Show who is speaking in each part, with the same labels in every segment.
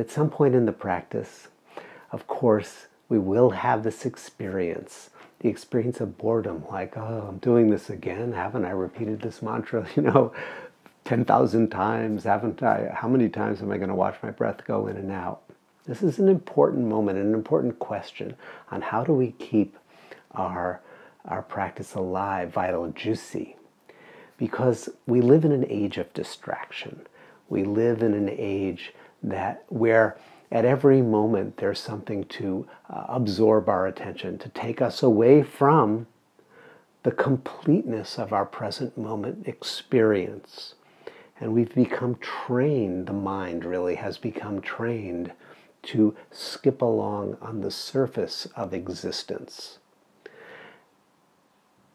Speaker 1: at some point in the practice, of course, we will have this experience, the experience of boredom, like, oh, I'm doing this again. Haven't I repeated this mantra, 10,000 times? Haven't I? How many times am I going to watch my breath go in and out? This is an important moment, an important question on how do we keep our practice alive, vital, juicy. Because we live in an age of distraction. We live in an age where at every moment there's something to absorb our attention, to take us away from the completeness of our present moment experience. And we've become trained, the mind really has become trained to skip along on the surface of existence,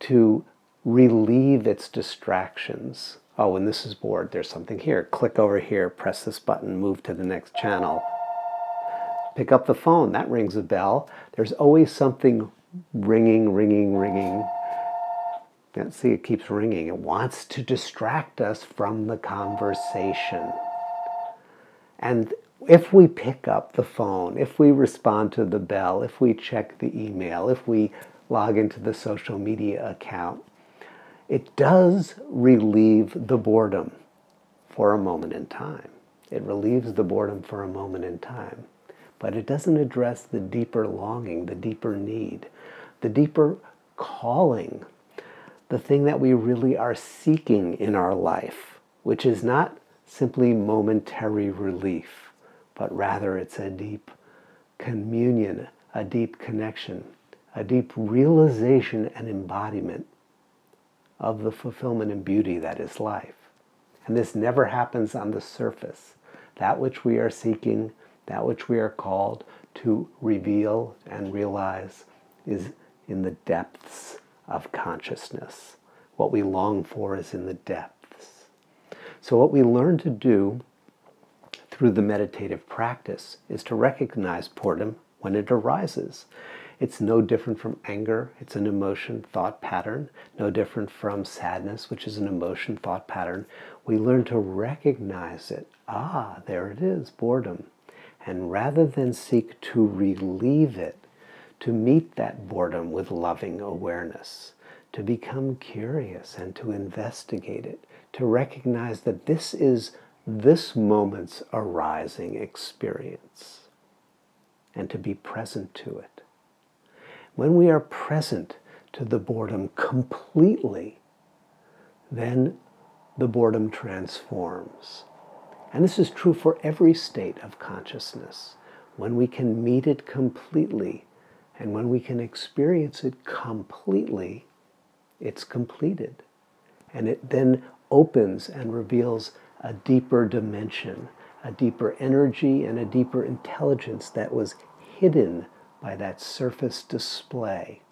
Speaker 1: to relieve its distractions. Oh, when this is bored, there's something here. Click over here, press this button, move to the next channel. Pick up the phone, that rings a bell. There's always something ringing, ringing, ringing. See, it keeps ringing. It wants to distract us from the conversation. And if we pick up the phone, if we respond to the bell, if we check the email, if we log into the social media account, it does relieve the boredom for a moment in time. It relieves the boredom for a moment in time. But it doesn't address the deeper longing, the deeper need, the deeper calling, the thing that we really are seeking in our life, which is not simply momentary relief, but rather it's a deep communion, a deep connection, a deep realization and embodiment of the fulfillment and beauty that is life. And this never happens on the surface. That which we are seeking, that which we are called to reveal and realize is in the depths of consciousness. What we long for is in the depths. So what we learn to do through the meditative practice is to recognize boredom when it arises. It's no different from anger. It's an emotion, thought pattern. No different from sadness, which is an emotion, thought pattern. We learn to recognize it. Ah, there it is, boredom. And rather than seek to relieve it, to meet that boredom with loving awareness, to become curious and to investigate it, to recognize that this is this moment's arising experience, and to be present to it. When we are present to the boredom completely, then the boredom transforms. And this is true for every state of consciousness. When we can meet it completely, and when we can experience it completely, it's completed. And it then opens and reveals a deeper dimension, a deeper energy, and a deeper intelligence that was hidden by that surface display.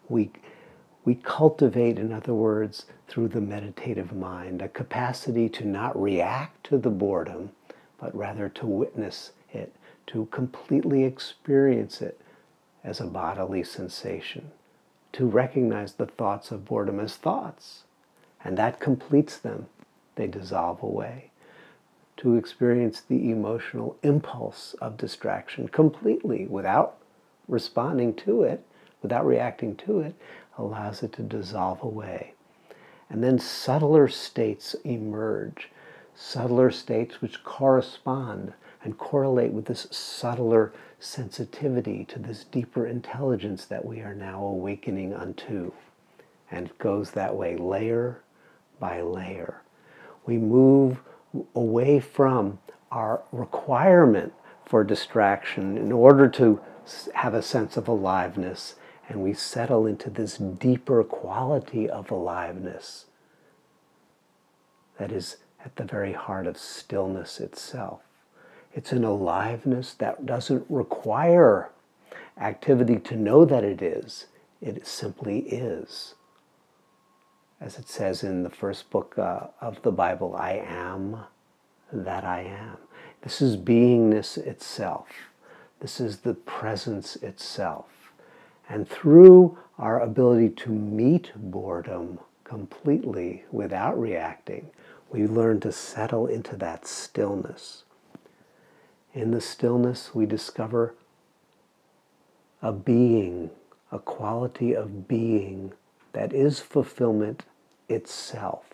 Speaker 1: We cultivate, in other words, through the meditative mind, a capacity to not react to the boredom, but rather to witness it, to completely experience it as a bodily sensation, to recognize the thoughts of boredom as thoughts, and that completes them. They dissolve away. To experience the emotional impulse of distraction completely without responding to it, without reacting to it, allows it to dissolve away. And then subtler states emerge, subtler states which correspond and correlate with this subtler sensitivity to this deeper intelligence that we are now awakening unto. And it goes that way, layer by layer. We move away from our requirement for distraction in order to have a sense of aliveness, and we settle into this deeper quality of aliveness that is at the very heart of stillness itself. It's an aliveness that doesn't require activity to know that it is. It simply is. As it says in the first book of the Bible, I am that I am. This is beingness itself. This is the presence itself. And through our ability to meet boredom completely without reacting, we learn to settle into that stillness. In the stillness, we discover a being, a quality of being that is fulfillment itself.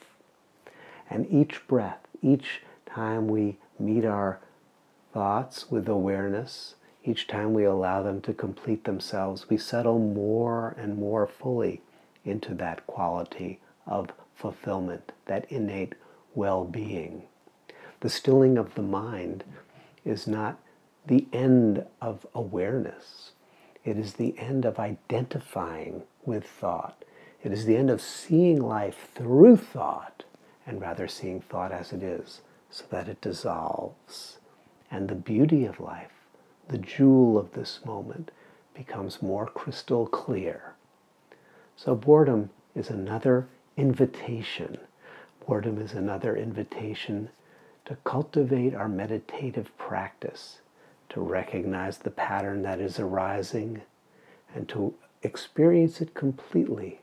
Speaker 1: And each breath, each time we meet our thoughts with awareness, each time we allow them to complete themselves, we settle more and more fully into that quality of fulfillment, that innate well-being. The stilling of the mind is not the end of awareness. It is the end of identifying with thought. It is the end of seeing life through thought, and rather seeing thought as it is, so that it dissolves. And the beauty of life, the jewel of this moment, becomes more crystal clear. So boredom is another invitation. Boredom is another invitation to cultivate our meditative practice, to recognize the pattern that is arising, and to experience it completely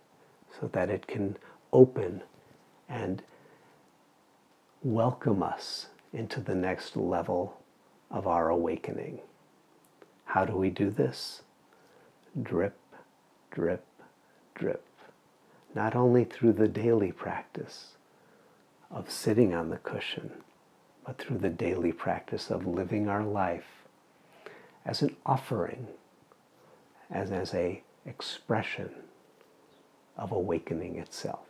Speaker 1: so that it can open and welcome us into the next level of our awakening. How do we do this? Drip, drip, drip. Not only through the daily practice of sitting on the cushion, but through the daily practice of living our life as an offering, as an expression of awakening itself.